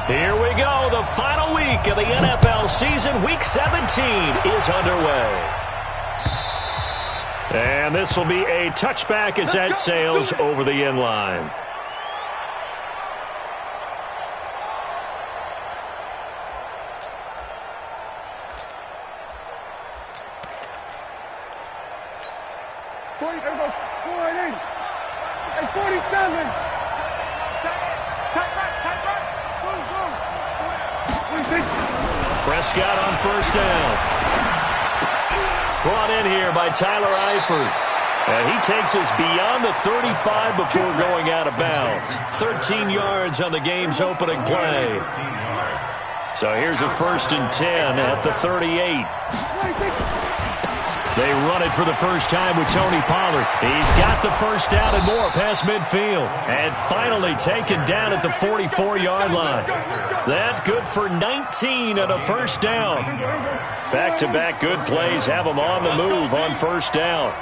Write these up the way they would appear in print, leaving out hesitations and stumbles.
Here we go. The final week of the NFL season. Week 17 is underway. And this will be a touchback as that sails over the end line. Prescott on first down. Brought in here by Tyler Eifert. And he takes us beyond the 35 before going out of bounds. 13 yards on the game's opening play. So here's a 1st and 10 at the 38. They run it for the first time with Tony Pollard. He's got the first down and more past midfield. And finally taken down at the 44-yard line. That good for 19 and a first down. Back-to-back good plays have him on the move on first down.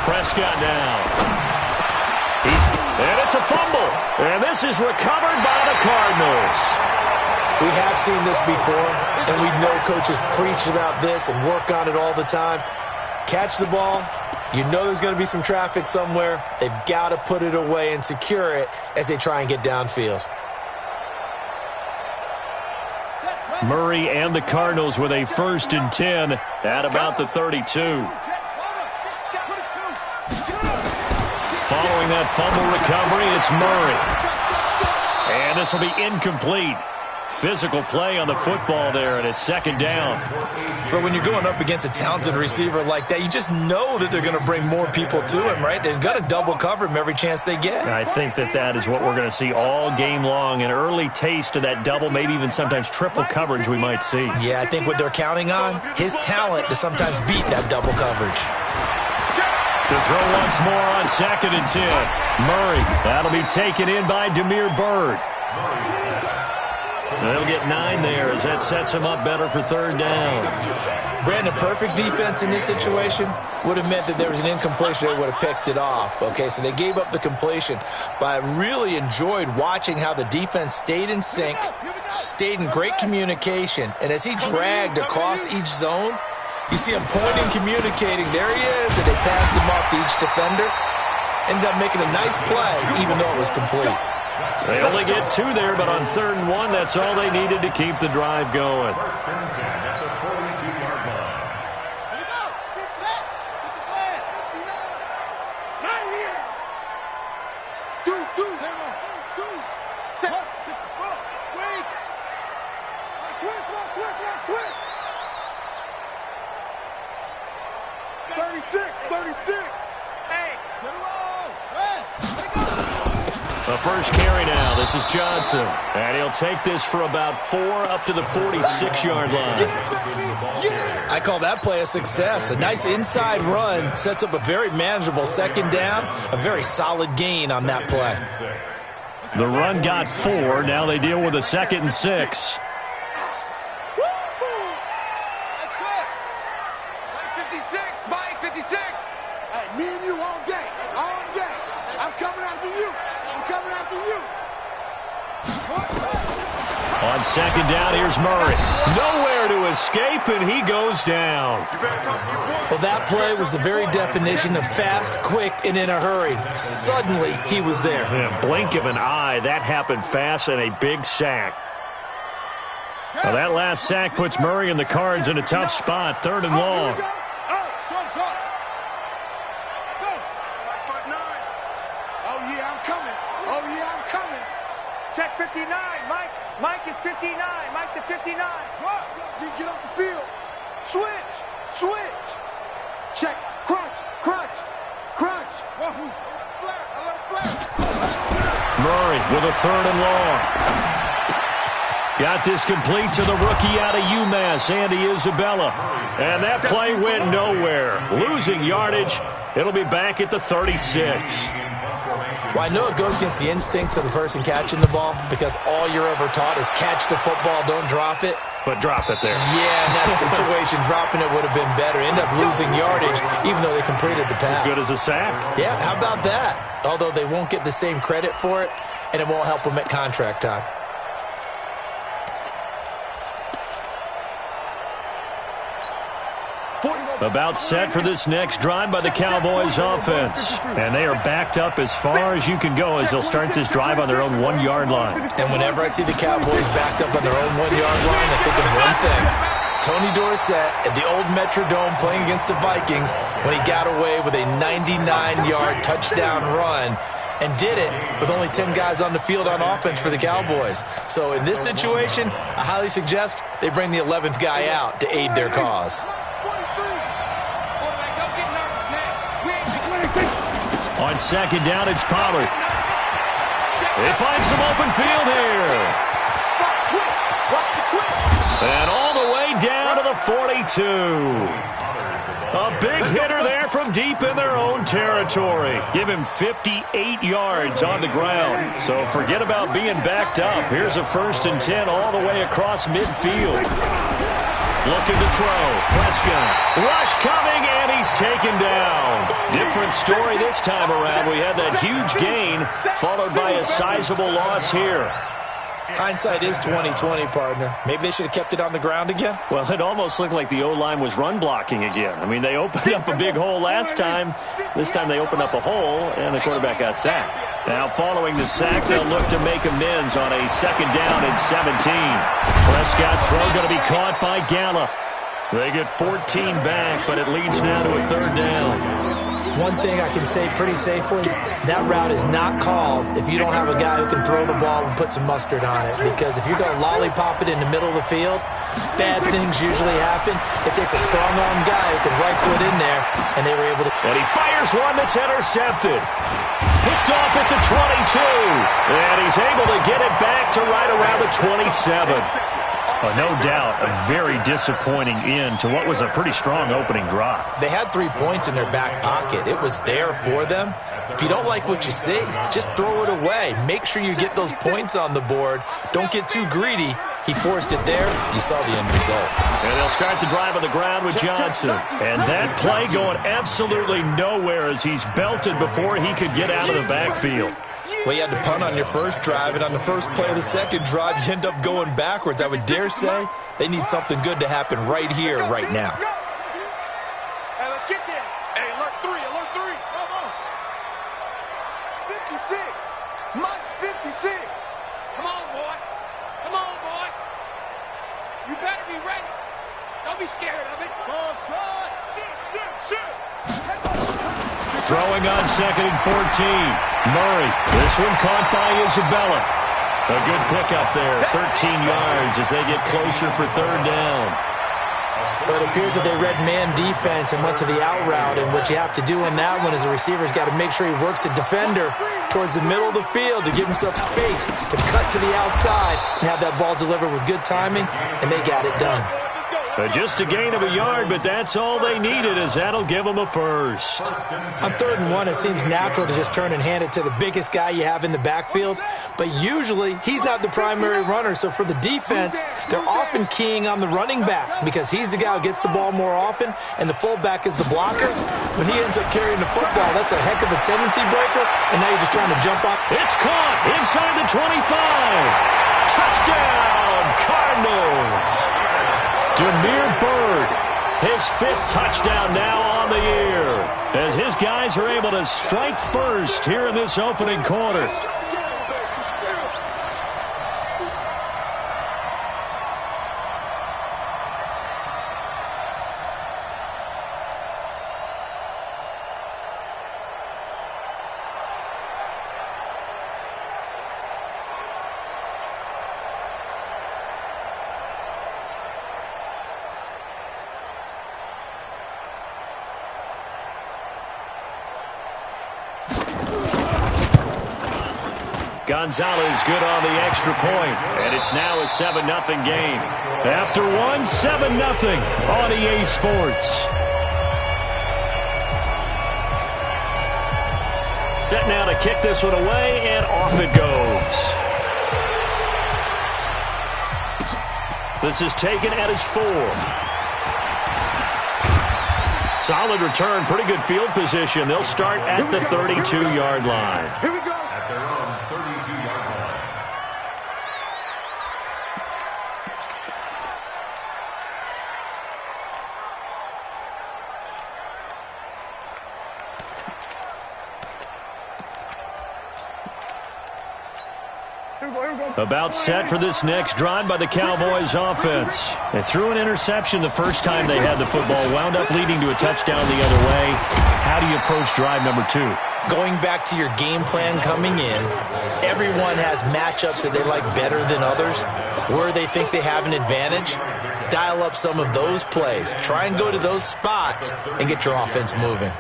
Prescott now. And it's a fumble. And this is recovered by the Cardinals. We have seen this before, and we know coaches preach about this and work on it all the time. Catch the ball. You know there's going to be some traffic somewhere. They've got to put it away and secure it as they try and get downfield. Murray and the Cardinals with a 1st and 10 at about the 32. Following that fumble recovery, it's Murray. And this will be incomplete. Physical play on the football there, and it's 2nd down. But when you're going up against a talented receiver like that, you just know that they're going to bring more people to him, right? They're going to double cover him every chance they get. I think that is what we're going to see all game long, an early taste of that double, maybe even sometimes triple coverage we might see. Yeah, I think what they're counting on, his talent to sometimes beat that double coverage. To throw once more on 2nd and 10. Murray, that'll be taken in by Damiere Byrd. They'll get 9 there as that sets him up better for 3rd down. Brandon, perfect defense in this situation would have meant that there was an incompletion. They would have picked it off. Okay, so they gave up the completion. But I really enjoyed watching how the defense stayed in sync, stayed in great communication. And as he dragged across each zone, you see him pointing, communicating. There he is, and they passed him off to each defender. Ended up making a nice play, even though it was complete. They only get 2 there, but on 3rd and 1, that's all they needed to keep the drive going. 1st and 10 at the 42-yard line. Here we go. Get set. Get the plan. Right here. Deuce. Hang on. Deuce. Set. 64. Wait. Switch. 36. Hey. Get it roll. Rest. Let it go. The first carry now. This is Johnson. And he'll take this for about 4 up to the 46-yard line. I call that play a success. A nice inside run sets up a very manageable 2nd down. A very solid gain on that play. The run got 4. Now they deal with a 2nd and 6. That's it. Mike 56. Mike 56. Hey, me and you all day. All day. I'm coming after you. On 2nd down, here's Murray. Nowhere to escape, and he goes down. Well, that play was the very definition of fast, quick, and in a hurry. Suddenly, he was there. In a blink of an eye, that happened fast and a big sack. Well, that last sack puts Murray and the Cards in a tough spot, 3rd and long. Check 59, Mike. Mike is 59. Mike to 59. What? Get off the field. Switch. Check. Crunch. Murray with a 3rd and long. Got this complete to the rookie out of UMass, Andy Isabella. And that play went nowhere. Losing yardage. It'll be back at the 36. Well, I know it goes against the instincts of the person catching the ball because all you're ever taught is catch the football, don't drop it. But drop it there. Yeah, in that situation, dropping it would have been better. End up losing yardage, even though they completed the pass. As good as a sack. Yeah, how about that? Although they won't get the same credit for it, and it won't help them at contract time. About set for this next drive by the Cowboys offense. And they are backed up as far as you can go as they'll start this drive on their own 1-yard line. And whenever I see the Cowboys backed up on their own 1-yard line, I think of one thing. Tony Dorsett at the old Metrodome playing against the Vikings when he got away with a 99-yard touchdown run and did it with only 10 guys on the field on offense for the Cowboys. So in this situation, I highly suggest they bring the 11th guy out to aid their cause. On second down, it's Pollard. They find some open field here. And all the way down to the 42. A big hitter there from deep in their own territory. Give him 58 yards on the ground. So forget about being backed up. Here's a 1st and 10 all the way across midfield. Looking to throw. Prescott. Rush coming, and he's taken down. Different story this time around. We had that huge gain, followed by a sizable loss here. Hindsight is 20/20, partner. Maybe they should have kept it on the ground again. Well, it almost looked like the O-line was run blocking again. I mean, they opened up a big hole last time. This time they opened up a hole, and the quarterback got sacked. Now, following the sack, they'll look to make amends on a 2nd down and 17. Prescott's throw going to be caught by Gallup. They get 14 back, but it leads now to a 3rd down. One thing I can say pretty safely, that route is not called if you don't have a guy who can throw the ball and put some mustard on it. Because if you're going to lollipop it in the middle of the field, bad things usually happen. It takes a strong-arm guy who can right foot in there, and they were able to... And he fires one that's intercepted. Picked off at the 22. And he's able to get it back to right around the 27. No doubt a very disappointing end to what was a pretty strong opening drive. They had 3 points in their back pocket. It was there for them. If you don't like what you see, just throw it away. Make sure you get those points on the board. Don't get too greedy. He forced it there. You saw the end result. And they'll start the drive on the ground with Johnson. And that play going absolutely nowhere as he's belted before he could get out of the backfield. Well, you had to punt on your first drive, and on the first play of the second drive, you end up going backwards. I would dare say they need something good to happen right here, right now. Hey, let's get there. Hey, alert 3, alert 3. Come on. 56. Mike's 56. Come on, boy. Come on, boy. You better be ready. Don't be scared of it. Go, try. Shoot. Throwing on 2nd and 14. Murray. This one caught by Isabella. A good pickup there. 13 yards as they get closer for 3rd down. But it appears that they read man defense and went to the out route. And what you have to do in that one is the receiver's got to make sure he works the defender towards the middle of the field to give himself space to cut to the outside and have that ball delivered with good timing. And they got it done. Just a gain of a yard, but that's all they needed, as that'll give them a 1st. On 3rd and 1, it seems natural to just turn and hand it to the biggest guy you have in the backfield. But usually, he's not the primary runner. So for the defense, they're often keying on the running back because he's the guy who gets the ball more often, and the fullback is the blocker. When he ends up carrying the football, that's a heck of a tendency breaker, and now you're just trying to jump on. It's caught inside the 25. Touchdown, Cardinals. Damiere Byrd, his 5th touchdown now on the year, as his guys are able to strike first here in this opening quarter. Gonzalez good on the extra point, and it's now a 7-0 game. After one, 7-0 on EA Sports. Set now to kick this one away, and off it goes. This is taken at his 4. Solid return, pretty good field position. They'll start at the 32-yard line. Here we go. At their own 32-yard line. About set for this next drive by the Cowboys offense. They threw an interception the first time they had the football, wound up leading to a touchdown the other way. How do you approach drive number 2? Going back to your game plan coming in, everyone has matchups that they like better than others, where they think they have an advantage. Dial up some of those plays. Try and go to those spots and get your offense moving.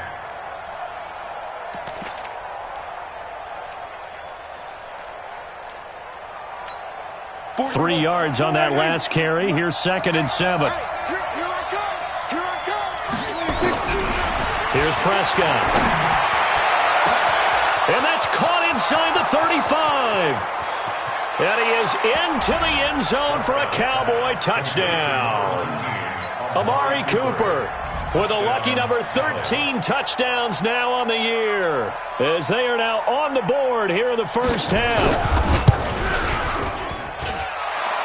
Three yards on that last carry. Here's 2nd and 7. Here's Prescott. And that's caught inside the 35. And he is into the end zone for a Cowboy touchdown. Amari Cooper with a lucky number 13 touchdowns now on the year, as they are now on the board here in the first half.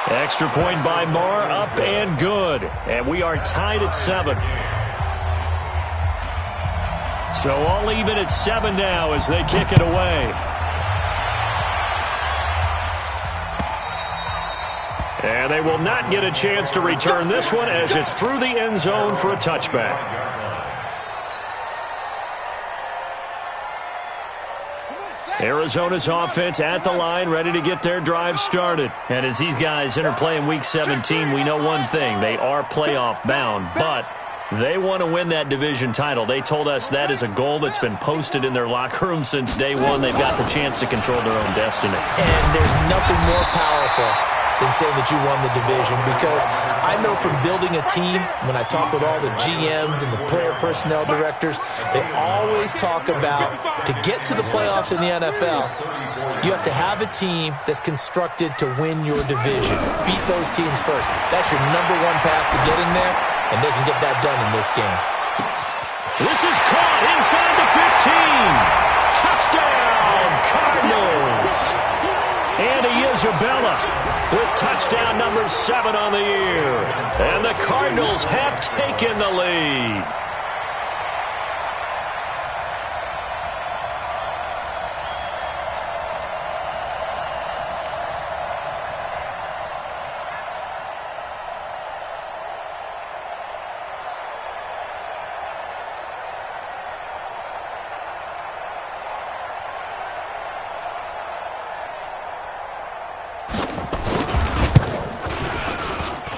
Extra point by Marr, up and good. And we are tied at 7. So all even at 7 now as they kick it away. And they will not get a chance to return this one as it's through the end zone for a touchback. Arizona's offense at the line, ready to get their drive started. And as these guys interplay in Week 17, we know one thing. They are playoff bound, but they want to win that division title. They told us that is a goal that's been posted in their locker room since day one. They've got the chance to control their own destiny. And there's nothing more powerful than saying that you won the division, because I know from building a team, when I talk with all the GMs and the player personnel directors, they always talk about, to get to the playoffs in the NFL, you have to have a team that's constructed to win your division. Beat those teams first. That's your number one path to getting there, and they can get that done in this game. This is caught inside the 15. Touchdown, Cardinals. Andy Isabella with touchdown number 7 on the year. And the Cardinals have taken the lead.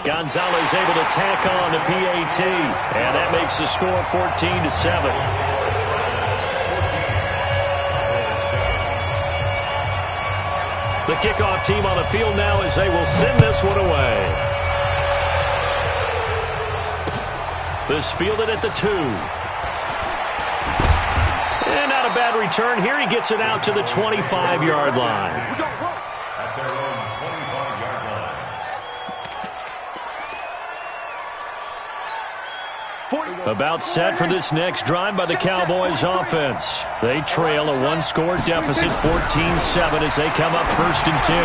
Gonzalez able to tack on the PAT, and that makes the score 14-7. The kickoff team on the field now as they will send this one away. This fielded at the 2. And not a bad return here. He gets it out to the 25-yard line. About set for this next drive by the Cowboys offense. They trail a one-score deficit, 14-7, as they come up 1st and 10.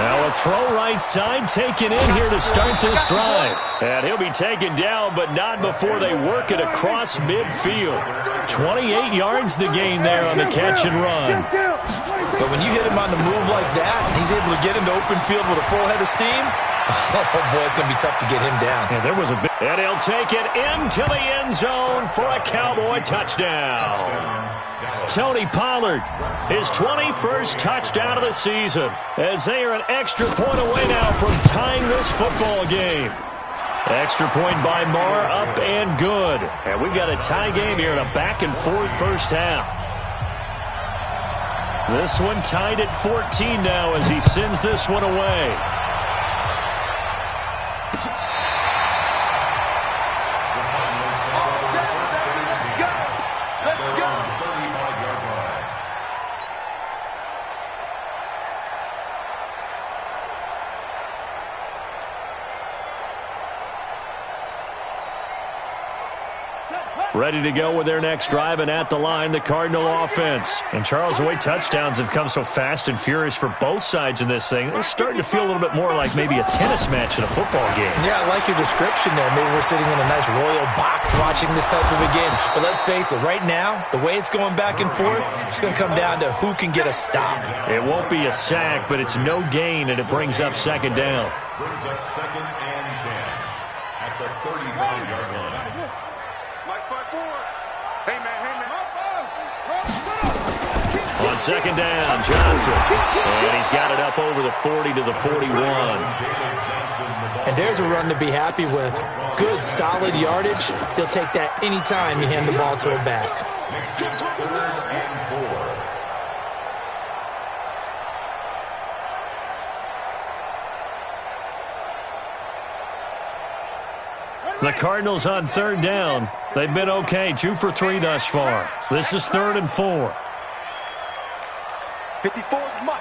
Now a throw right side taken in here to start this drive. And he'll be taken down, but not before they work it across midfield. 28 yards the gain there on the catch and run. But when you hit him on the move like that, and he's able to get into open field with a full head of steam, oh boy, it's going to be tough to get him down. Yeah, there was a bit. And he'll take it into the end zone for a Cowboy touchdown. Tony Pollard, his 21st touchdown of the season, as they are an extra point away now from tying this football game. Extra point by Marr, up and good. And we've got a tie game here in a back-and-forth first half. This one tied at 14 now as he sends this one away. Set, ready to go with their next drive, and at the line, the Cardinal offense. And Charles, the way touchdowns have come so fast and furious for both sides in this thing, it's starting to feel a little bit more like maybe a tennis match in a football game. Yeah, I like your description there. Maybe we're sitting in a nice royal box watching this type of a game. But let's face it, right now, the way it's going back and forth, it's going to come down to who can get a stop. It won't be a sack, but it's no gain, and it brings up second down. Brings up 2nd and 10 at the 35-yard line. On second down, Johnson. And he's got it up over the 40 to the 41. And there's a run to be happy with. Good, solid yardage. He'll take that anytime you hand the ball to a back. 3rd and 4. The Cardinals on 3rd down. They've been okay, 2 for 3 thus far. This is 3rd and 4. 54, Mike.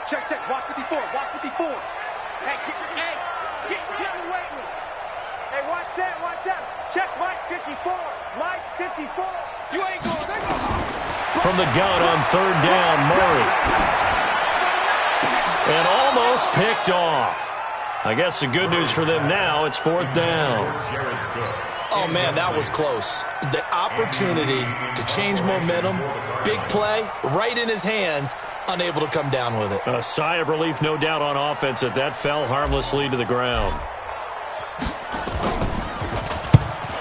Check, watch 54, watch 54. Hey, get away with it. Hey, watch that. Check Mike 54, Mike 54. You ain't going, they go. From the gun on 3rd down, Murray. And almost picked off. I guess the good news for them now, it's 4th down. Oh, man, that was close. The opportunity to change momentum, big play, right in his hands, unable to come down with it. A sigh of relief, no doubt, on offense that fell harmlessly to the ground.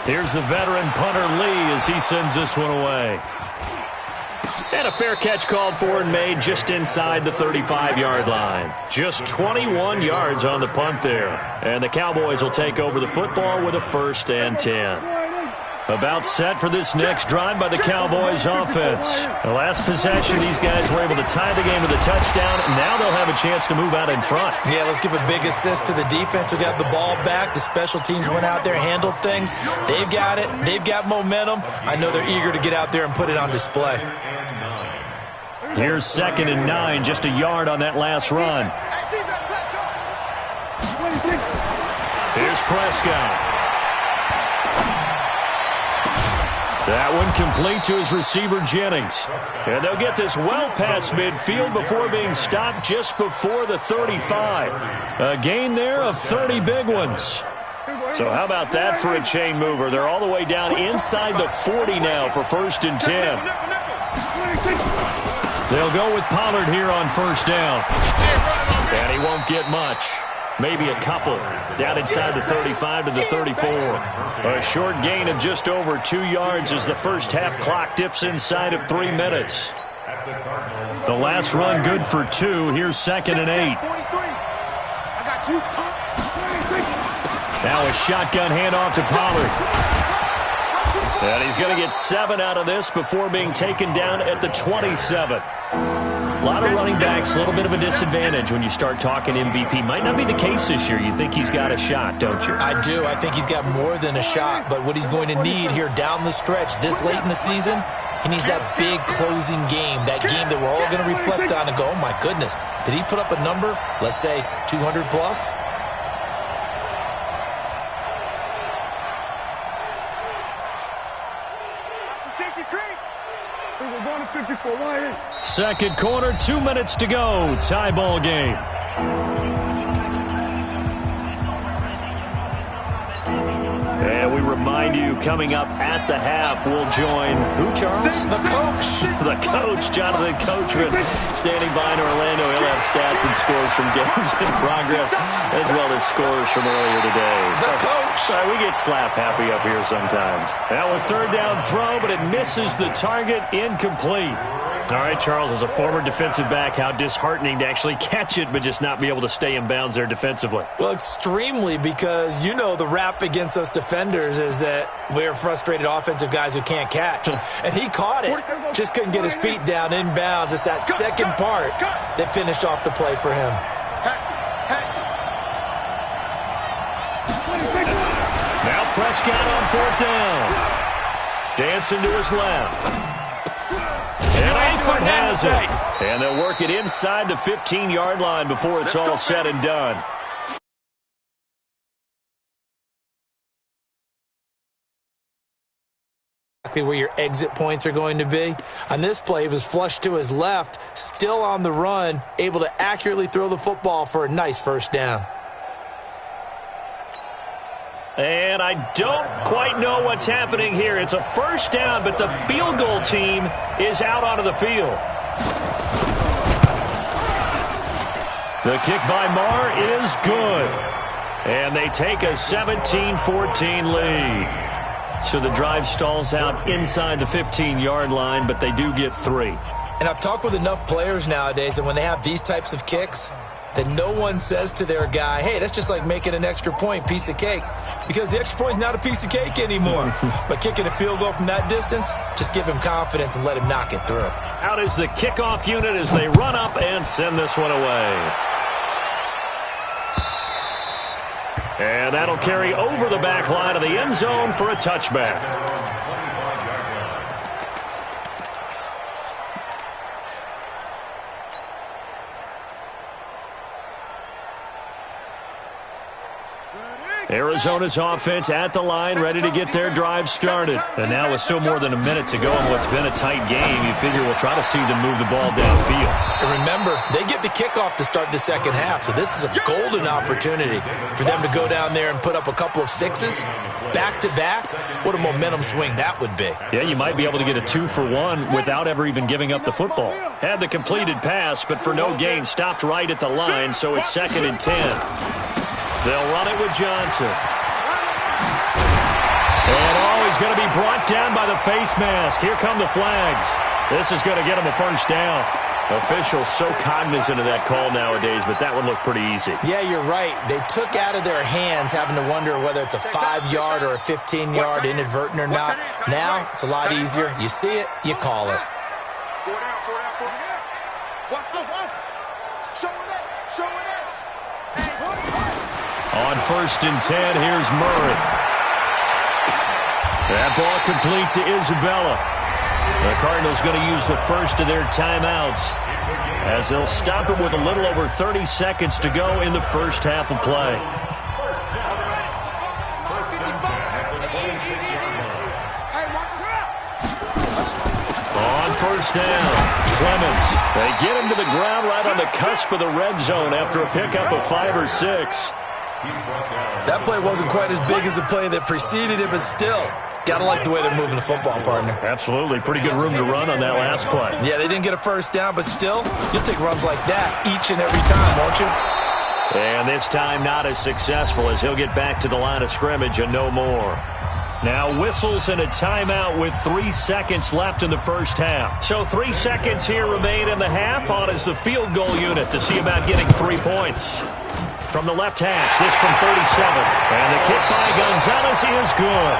Here's the veteran punter Lee as he sends this one away. And a fair catch called for and made just inside the 35-yard line. Just 21 yards on the punt there. And the Cowboys will take over the football with a 1st and 10. About set for this next drive by the Cowboys offense. The last possession, these guys were able to tie the game with a touchdown, and now they'll have a chance to move out in front. Yeah, let's give a big assist to the defense who got the ball back. The special teams went out there, handled things. They've got it. They've got momentum. I know they're eager to get out there and put it on display. Here's 2nd and 9, just a yard on that last run. Here's Prescott. That one complete to his receiver, Jennings. And they'll get this well past midfield before being stopped just before the 35. A gain there of 30 big ones. So how about that for a chain mover? They're all the way down inside the 40 now for 1st and 10. They'll go with Pollard here on 1st down. And he won't get much. Maybe a couple. Down inside the 35 to the 34. A short gain of just over 2 yards as the first half clock dips inside of 3 minutes. The last run good for 2. Here's 2nd and 8. Now a shotgun handoff to Pollard. And he's going to get 7 out of this before being taken down at the 27. A lot of running backs, a little bit of a disadvantage when you start talking MVP. Might not be the case this year. You think he's got a shot, don't you? I do. I think he's got more than a shot. But what he's going to need here down the stretch this late in the season, he needs that big closing game, that game that we're all going to reflect on and go, oh, my goodness, did he put up a number, let's say 200 plus? Second quarter, 2 minutes to go. Tie ball game. And we remind you, coming up at the half, we'll join who, Charles? The coach. The coach, Jonathan Coachman, standing by in Orlando. He'll have stats and scores from games in progress, as well as scores from earlier today. The coach. We get slap happy up here sometimes. Now a 3rd down throw, but it misses the target, incomplete. All right, Charles, as a former defensive back, how disheartening to actually catch it but just not be able to stay in bounds there defensively. Well, extremely, because you know the rap against us defenders is that we're frustrated offensive guys who can't catch. And he caught it, just couldn't get his feet down in bounds. It's that second part that finished off the play for him. Now Prescott on 4th down. Dancing to his left. And Eifert has it. And they'll work it inside the 15-yard line before it's all said and done. exactly where your exit points are going to be. On this play, he was flushed to his left, still on the run, able to accurately throw the football for a nice first down. And I don't quite know what's happening here. It's a first down, but the field goal team is out onto the field. The kick by Marr is good. And they take a 17-14 lead. So the drive stalls out inside the 15-yard line, but they do get 3. And I've talked with enough players nowadays, and when they have these types of kicks, that no one says to their guy, hey, that's just like making an extra point, piece of cake. Because the extra point is not a piece of cake anymore. But kicking a field goal from that distance, just give him confidence and let him knock it through. Out is the kickoff unit as they run up and send this one away. And that'll carry over the back line of the end zone for a touchback. Arizona's offense at the line, ready to get their drive started. And now with still more than a minute to go in what's been a tight game, you figure we'll try to see them move the ball downfield. And remember, they get the kickoff to start the second half, so this is a golden opportunity for them to go down there and put up a couple of sixes back-to-back. What a momentum swing that would be. Yeah, you might be able to get a 2-for-1 without ever even giving up the football. Had the completed pass, but for no gain, stopped right at the line, so it's 2nd and 10. They'll run it with Johnson. And he's going to be brought down by the face mask. Here come the flags. This is going to get him a first down. Officials so cognizant of that call nowadays, but that would look pretty easy. Yeah, you're right. They took out of their hands having to wonder whether it's a 5-yard or a 15-yard inadvertent or not. Now, it's a lot easier. You see it, you call it. On 1st and 10, here's Murray. That ball complete to Isabella. The Cardinals going to use the first of their timeouts as they'll stop it with a little over 30 seconds to go in the first half of play. On 1st down, Clemens. They get him to the ground right on the cusp of the red zone after a pickup of 5 or 6. That play wasn't quite as big as the play that preceded it, but still, gotta like the way they're moving the football, partner. Absolutely. Pretty good room to run on that last play. Yeah, they didn't get a first down, but still, you'll take runs like that each and every time, won't you? And this time not as successful as he'll get back to the line of scrimmage and no more. Now whistles and a timeout with 3 seconds left in the first half. So 3 seconds here remain in the half. On is the field goal unit to see about getting 3 points. From the left hash, this from 37. And the kick by Gonzalez is good.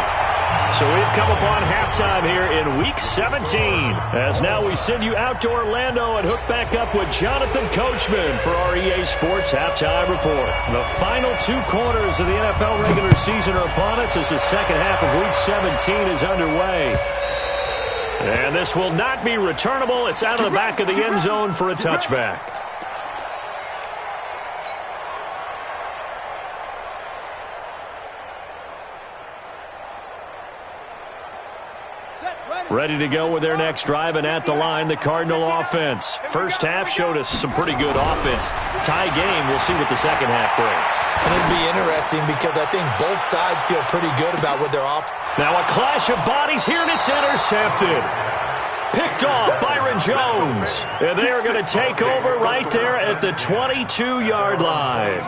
So we've come upon halftime here in Week 17. As now we send you out to Orlando and hook back up with Jonathan Coachman for our EA Sports Halftime Report. The final 2 quarters of the NFL regular season are upon us as the second half of Week 17 is underway. And this will not be returnable. It's out of the back of the end zone for a touchback. Ready to go with their next drive, and at the line, the Cardinal offense. First half showed us some pretty good offense. Tie game, we'll see what the second half brings. And it'll be interesting because I think both sides feel pretty good about what they're off. Now a clash of bodies here, and it's intercepted. Picked off Byron Jones. And they are going to take over right there at the 22-yard line.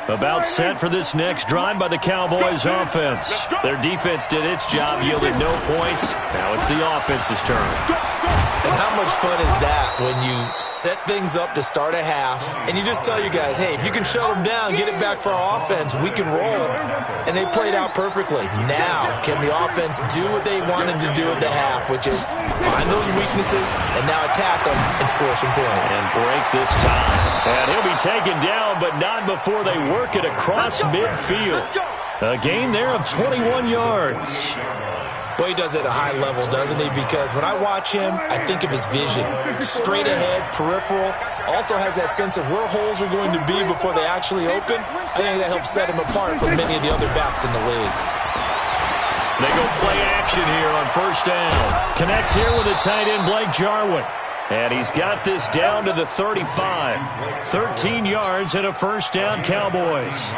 About set for this next drive by the Cowboys offense. Their defense did its job, yielded no points. Now it's the offense's turn. And how much fun is that when you set things up to start a half and you just tell your guys, hey, if you can shut them down, get it back for our offense, we can roll. And they played out perfectly. Now, can the offense do what they wanted to do at the half, which is find those weaknesses and now attack them and score some points. And break this time. And he'll be taken down, but not before they work it across midfield. A gain there of 21 yards. Well, he does it at a high level, doesn't he? Because when I watch him, I think of his vision. Straight ahead, peripheral. Also has that sense of where holes are going to be before they actually open. I think that helps set him apart from many of the other backs in the league. They go play action here on first down. Connects here with the tight end, Blake Jarwin. And he's got this down to the 35. 13 yards and a first down, Cowboys.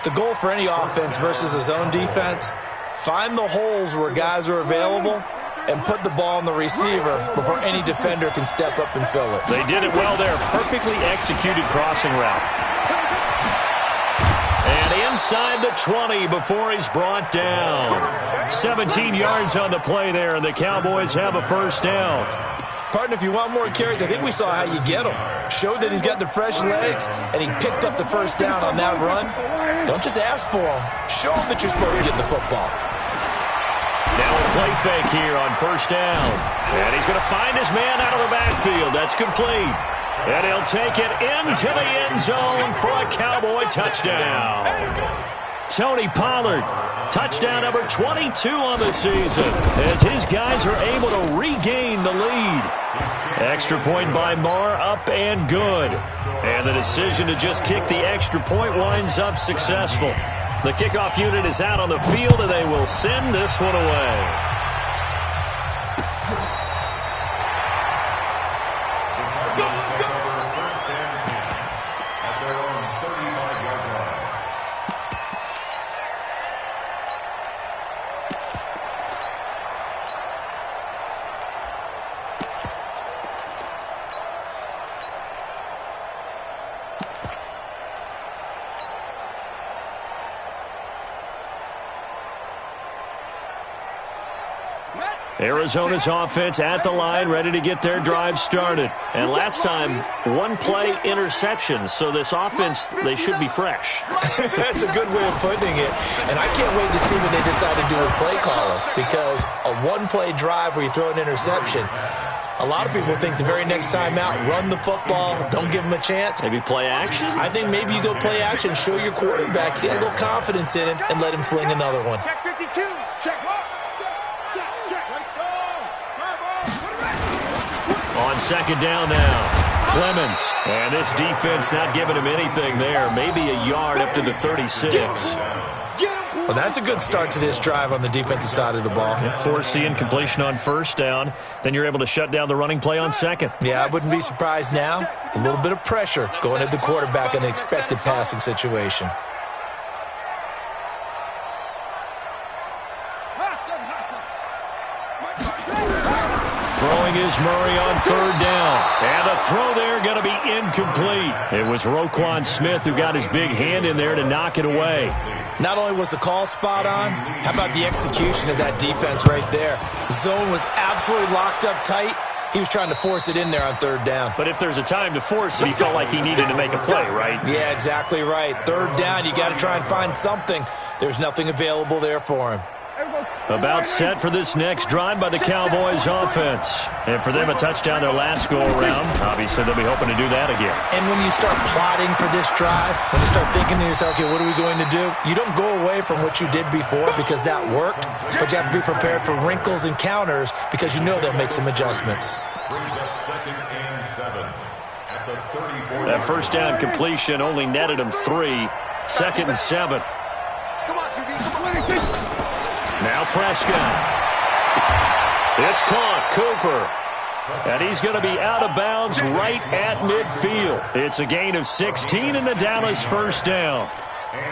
The goal for any offense versus his own defense, find the holes where guys are available and put the ball on the receiver before any defender can step up and fill it. They did it well there. Perfectly executed crossing route. And inside the 20 before he's brought down. 17 yards on the play there, and the Cowboys have a first down. Partner, if you want more carries, I think we saw how you get them. Showed that he's got the fresh legs, and he picked up the first down on that run. Don't just ask for them. Show them that you're supposed to get the football. Now a play fake here on first down. And he's going to find his man out of the backfield. That's complete. And he'll take it into the end zone for a Cowboy touchdown. Tony Pollard, touchdown number 22 on the season, as his guys are able to regain the lead. Extra point by Marr, up and good. And the decision to just kick the extra point winds up successful. The kickoff unit is out on the field, and they will send this one away. Arizona's offense at the line, ready to get their drive started. And last time, one play interception, so this offense, they should be fresh. That's a good way of putting it. And I can't wait to see what they decide to do with play calling, because a one-play drive where you throw an interception, a lot of people think the very next time out, run the football, don't give him a chance. Maybe play action? I think maybe you go play action, show your quarterback, get a little confidence in him, and let him fling another one. Check 52. Check what? On second down now, Clemens. And this defense not giving him anything there. Maybe a yard up to the 36. Well, that's a good start to this drive on the defensive side of the ball. Force the incompletion on first down. Then you're able to shut down the running play on second. Yeah, I wouldn't be surprised now. A little bit of pressure going at the quarterback in an expected passing situation. Throwing is Murray on third down. And the throw there going to be incomplete. It was Roquan Smith who got his big hand in there to knock it away. Not only was the call spot on, how about the execution of that defense right there? Zone was absolutely locked up tight. He was trying to force it in there on third down. But if there's a time to force it, he felt like he needed to make a play, right? Yeah, exactly right. Third down, you got to try and find something. There's nothing available there for him. About set for this next drive by the Cowboys offense. And for them, a touchdown their last go-around. Obviously, they'll be hoping to do that again. And when you start plotting for this drive, when you start thinking to yourself, okay, what are we going to do? You don't go away from what you did before because that worked, but you have to be prepared for wrinkles and counters because you know they'll make some adjustments. Brings up 2nd and 7 at the 34. That first down completion only netted him 3. 2nd and 7. Come on, QB. Come on. Now Prescott. It's caught. Cooper. And he's going to be out of bounds right at midfield. It's a gain of 16 in the Dallas first down.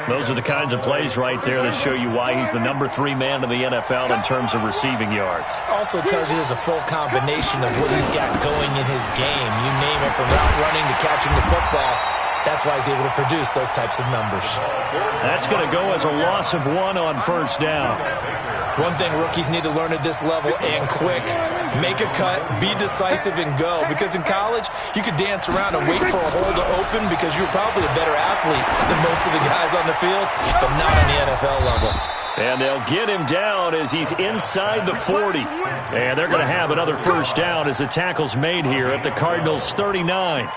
Those are the kinds of plays right there that show you why he's the number 3 man in the NFL in terms of receiving yards. Also tells you there's a full combination of what he's got going in his game. You name it, from route running to catching the football. That's why he's able to produce those types of numbers. That's going to go as a loss of 1 on first down. One thing rookies need to learn at this level, and quick, make a cut, be decisive, and go. Because in college, you could dance around and wait for a hole to open because you're probably a better athlete than most of the guys on the field, but not on the NFL level. And they'll get him down as he's inside the 40. And they're going to have another first down as the tackle's made here at the Cardinals' 39.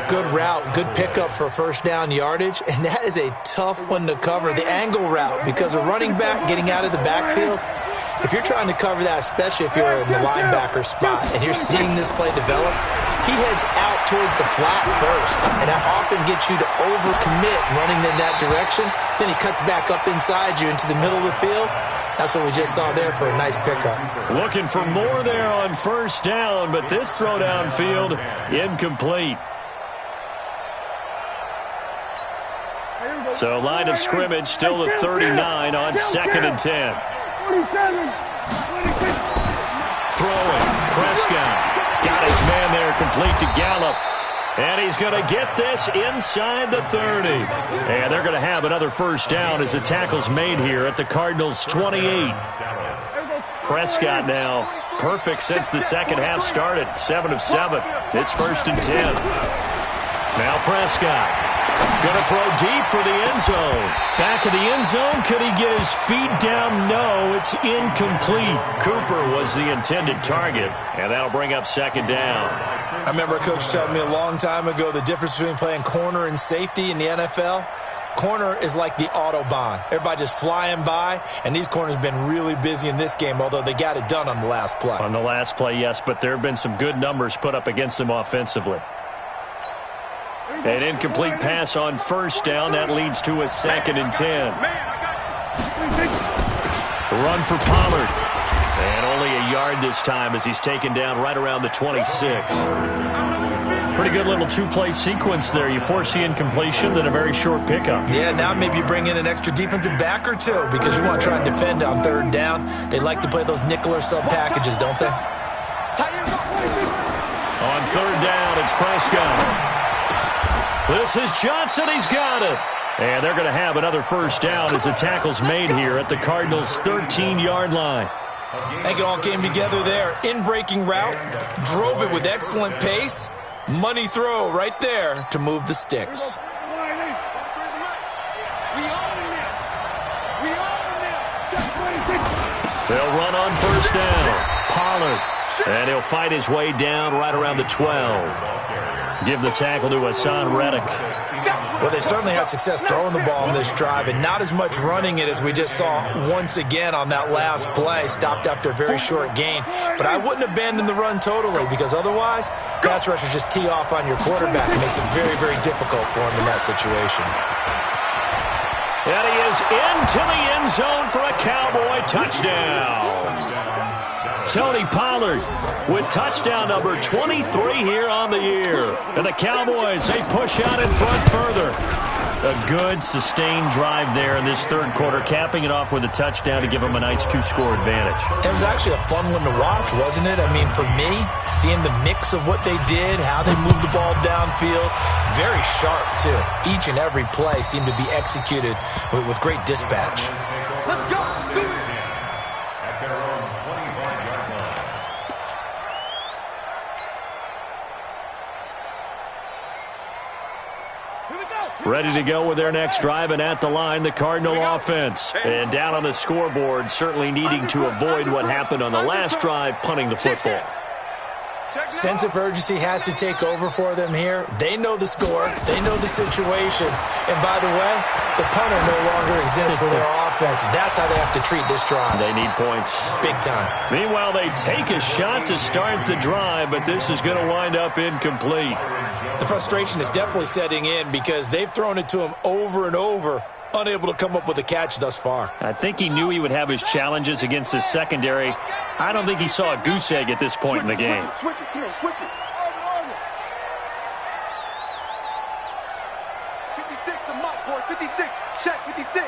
Good route, good pickup for first down yardage, and that is a tough one to cover. The angle route, because a running back getting out of the backfield, If you're trying to cover that, especially if you're in the linebacker spot and you're seeing this play develop, he heads out towards the flat first, and that often gets you to overcommit running in that direction. Then he cuts back up inside you into the middle of the field. That's what we just saw there for a nice pickup. Looking for more there on first down, but this throw downfield incomplete. So line of scrimmage still the 39 on 2nd and 10. Throwing, Prescott. Got his man there complete to Gallup. And he's going to get this inside the 30. And they're going to have another first down as the tackle's made here at the Cardinals' 28. Prescott now perfect since the second half started. 7 of 7. It's 1st and 10. Now Prescott. Going to throw deep for the end zone. Back of the end zone. Could he get his feet down? No, it's incomplete. Cooper was the intended target, and that'll bring up 2nd down. I remember a coach telling me a long time ago the difference between playing corner and safety in the NFL. Corner is like the Autobahn. Everybody just flying by, and these corners have been really busy in this game, although they got it done on the last play. On the last play, yes, but there have been some good numbers put up against them offensively. An incomplete pass on first down. That leads to a 2nd and 10. Run for Pollard. And only a yard this time as he's taken down right around the 26. Pretty good little two-play sequence there. You force the incompletion, then a very short pickup. Yeah, now maybe you bring in an extra defensive back or two because you want to try and defend on 3rd down. They like to play those nickel or sub packages, don't they? On 3rd down, it's Prescott. This is Johnson. He's got it. And they're going to have another first down as the tackle's made here at the Cardinals' 13-yard line. I think it all came together there. In-breaking route, drove it with excellent pace. Money throw right there to move the sticks. They'll run on first down. Pollard. And he'll fight his way down right around the 12. Give the tackle to Hassan Reddick. Well, they certainly had success throwing the ball on this drive and not as much running it as we just saw once again on that last play. Stopped after a very short gain. But I wouldn't abandon the run totally because otherwise, pass rushers just tee off on your quarterback. It makes it very, very difficult for him in that situation. And he is into the end zone for a Cowboy touchdown. Tony Pollard with touchdown number 23 here on the year. And the Cowboys, they push out in front further. A good, sustained drive there in this 3rd quarter, capping it off with a touchdown to give them a nice 2-score advantage. It was actually a fun one to watch, wasn't it? I mean, for me, seeing the mix of what they did, how they moved the ball downfield, very sharp, too. Each and every play seemed to be executed with great dispatch. Let's go. Ready to go with their next drive, and at the line, the Cardinal offense. And down on the scoreboard, certainly needing to avoid what happened on the last drive, punting the football. Sense of urgency has to take over for them here. They know the score. They know the situation. And by the way, the punter no longer exists for their offense. That's how they have to treat this drive. They need points. Big time. Meanwhile, they take a shot to start the drive, but this is going to wind up incomplete. The frustration is definitely setting in because they've thrown it to him over and over, unable to come up with a catch thus far. I think he knew he would have his challenges against his secondary. I don't think he saw a goose egg at this point in the game. Switch it, come on, switch it. 56 to Mike, boys, 56. Check, 56.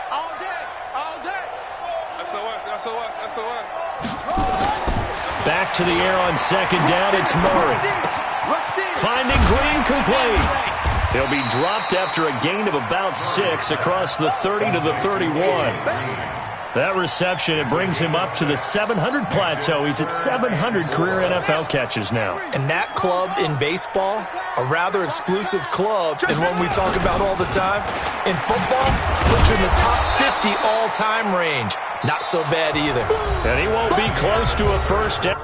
All day, all day. SOS, SOS, SOS. Back to the air on 2nd down, it's Murray. Finding Green complete. He'll be dropped after a gain of about 6 across the 30 to the 31. That reception, it brings him up to the 700 plateau. He's at 700 career NFL catches now. And that club in baseball, a rather exclusive club, and one we talk about all the time. In football, puts you in the top 50 all-time range. Not so bad either. And he won't be close to a first down.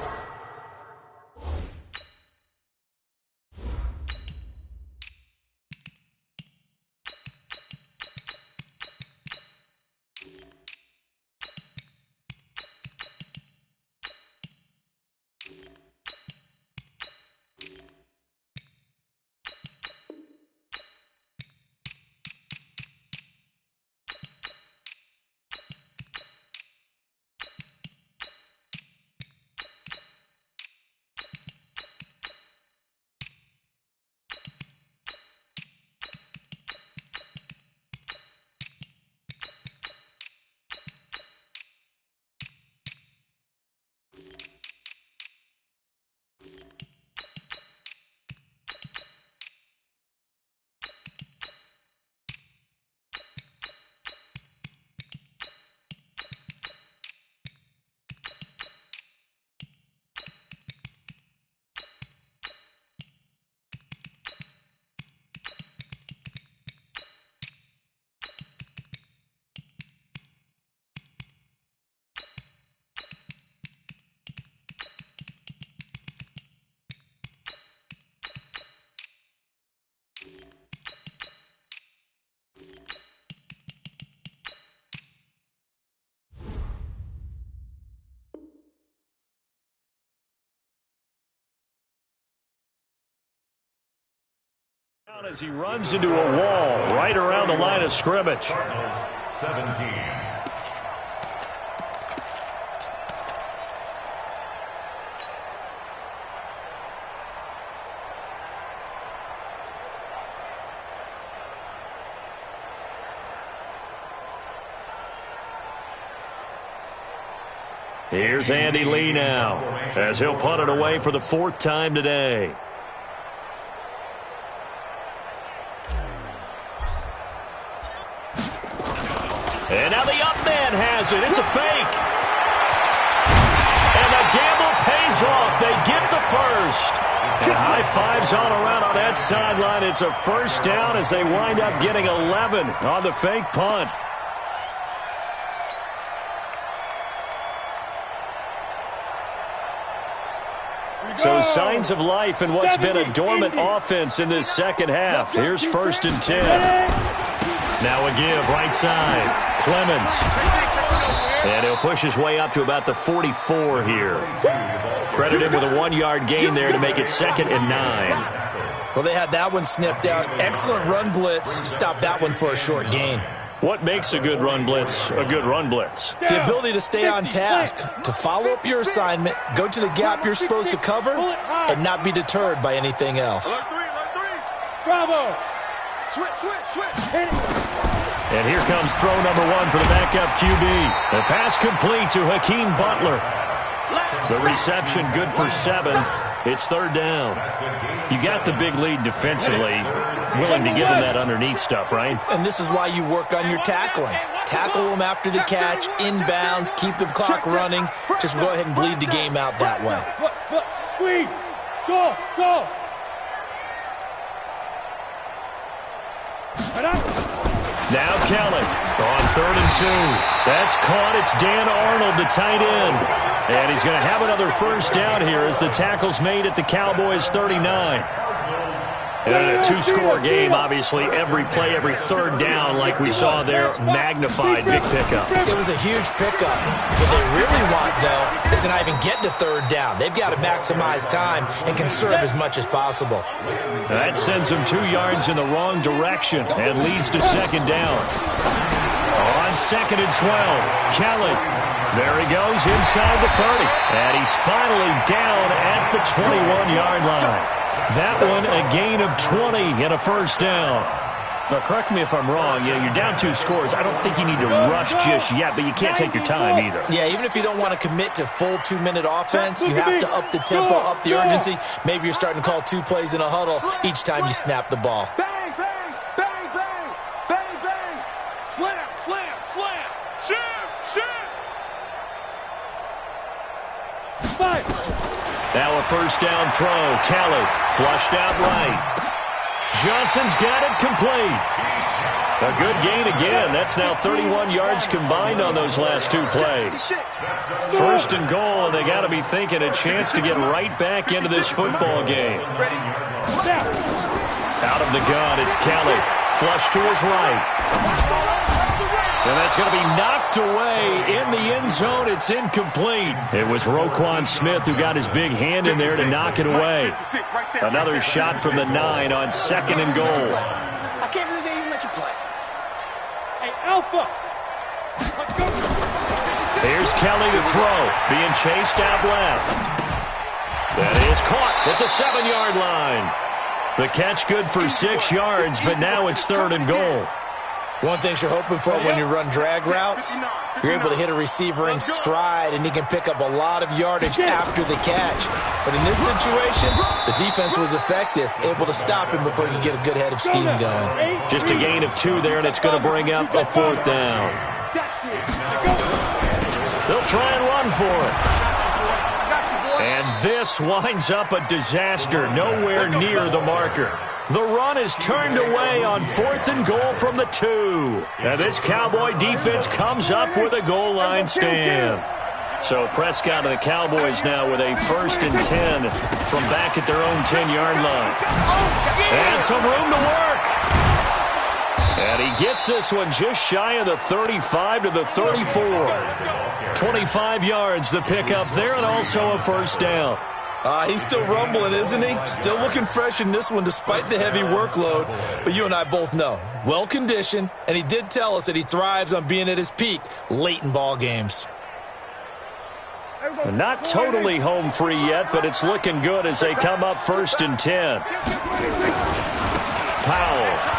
As he runs into a wall right around the line of scrimmage. Cardinals 17. Here's Andy Lee now, as he'll punt it away for the 4th time today. And now the up man has it. It's a fake. And the gamble pays off. They get the first. And high fives all around on that sideline. It's a first down as they wind up getting 11 on the fake punt. So signs of life in what's been a dormant offense in this second half. Here's 1st and 10. Now a give right side. Clemens. And he'll push his way up to about the 44 here. Credit him with a 1-yard gain there to make it 2nd and 9. Well, they had that one sniffed out. Excellent run blitz. Stopped that one for a short gain. What makes a good run blitz a good run blitz? The ability to stay on task, to follow up your assignment, go to the gap you're supposed to cover, and not be deterred by anything else. Bravo! Switch. And here comes throw number 1 for the backup QB. The pass complete to Hakeem Butler. The reception good for 7. It's 3rd down. You got the big lead defensively. Willing to give them that underneath stuff, right? And this is why you work on your tackling. Tackle them after the catch, inbounds, keep the clock running. Just go ahead and bleed the game out that way. Squeeze! Go! Now Kelly on 3rd and 2. That's caught. It's Dan Arnold, the tight end. And he's going to have another first down here as the tackle's made at the Cowboys' 39. And a 2-score game, obviously. Every play, every 3rd down, like we saw there, magnified big pickup. It was a huge pickup. What they really want, though, is to not even get to 3rd down. They've got to maximize time and conserve as much as possible. That sends them 2 yards in the wrong direction and leads to 2nd down. On 2nd and 12, Kelly. There he goes inside the 30. And he's finally down at the 21-yard line. That one a gain of 20 and a first down. Now, correct me if I'm wrong. You're down 2 scores. I don't think you need to rush just yet, but you can't take your time either. Yeah, even if you don't want to commit to full 2-minute offense, you have to up the tempo, up the urgency. Maybe you're starting to call 2 plays in a huddle each time you snap the ball. Bang, bang, bang, bang, bang, bang. Slam. Shoot. Five. Now a first down throw. Kelly flushed out right. Johnson's got it complete. A good gain again. That's now 31 yards combined on those last 2 plays. 1st and goal, and they got to be thinking a chance to get right back into this football game. Out of the gun, it's Kelly. Flush to his right. And that's going to be knocked away in the end zone. It's incomplete. It was Roquan Smith who got his big hand in there to knock it away. Another shot from the 9 on 2nd and goal. I can't believe they even let you play. Hey, Alpha. Here's Kelly to throw. Being chased out left. That is caught at the 7-yard line. The catch good for 6 yards, but now it's 3rd and goal. One thing you're hoping for when you run drag routes, you're able to hit a receiver in stride, and he can pick up a lot of yardage after the catch. But in this situation, the defense was effective, able to stop him before he could get a good head of steam going. Just a gain of 2 there, and it's going to bring up a 4th down. They'll try and run for it. And this winds up a disaster, nowhere near the marker. The run is turned away on 4th and goal from the 2. And this Cowboy defense comes up with a goal line stand. So Prescott and the Cowboys now with a 1st and 10 from back at their own 10-yard line. And some room to work. And he gets this one just shy of the 35 to the 34. 25 yards the pickup there, and also a first down. He's still rumbling, isn't he? Still looking fresh in this one despite the heavy workload. But you and I both know, well-conditioned, and he did tell us that he thrives on being at his peak late in ball games. Not totally home free yet, but it's looking good as they come up 1st and 10. Powell.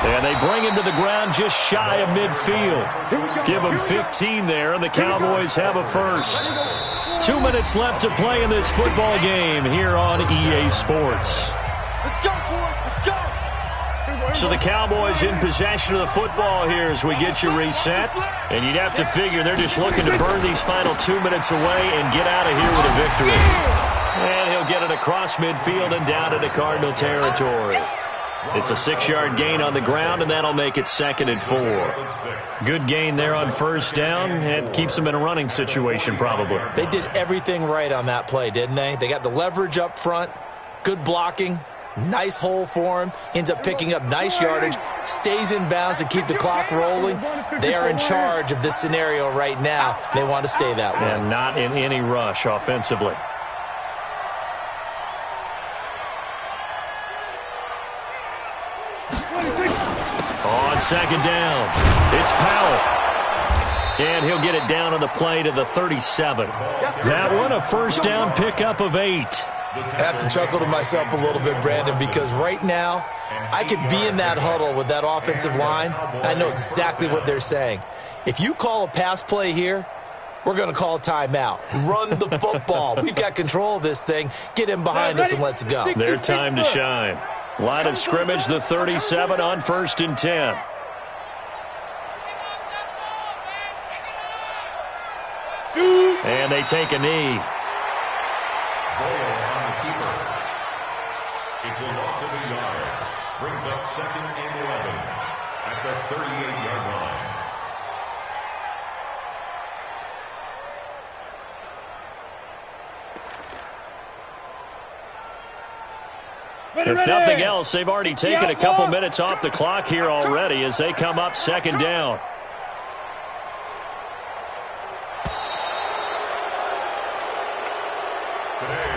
And they bring him to the ground just shy of midfield. Give him 15 there, and the Cowboys have a first. 2 minutes left to play in this football game here on EA Sports. Let's go, boy. Let's go. So the Cowboys in possession of the football here as we get you reset. And you'd have to figure they're just looking to burn these final 2 minutes away and get out of here with a victory. And he'll get it across midfield and down into Cardinal territory. It's a 6-yard gain on the ground, and that'll make it 2nd and 4. Good gain there on 1st down. It keeps them in a running situation probably. They did everything right on that play, didn't they? They got the leverage up front, good blocking, nice hole for him, ends up picking up nice yardage, stays in bounds to keep the clock rolling. They are in charge of this scenario right now. They want to stay that way. And not in any rush offensively. On 2nd down, it's Powell. And he'll get it down on the play to the 37. That one, a 1st down pickup of 8. I have to chuckle to myself a little bit, Brandon, because right now I could be in that huddle with that offensive line. I know exactly what they're saying. If you call a pass play here, we're going to call a timeout. Run the football. We've got control of this thing. Get in behind us and let's go. Their time to shine. Line of scrimmage, the 37 on 1st and 10. And they take a knee. It's a loss of a yard. Brings up 2nd and 11 at the 38-yard line. If nothing else, they've already taken a couple minutes off the clock here already as they come up 2nd down. Today,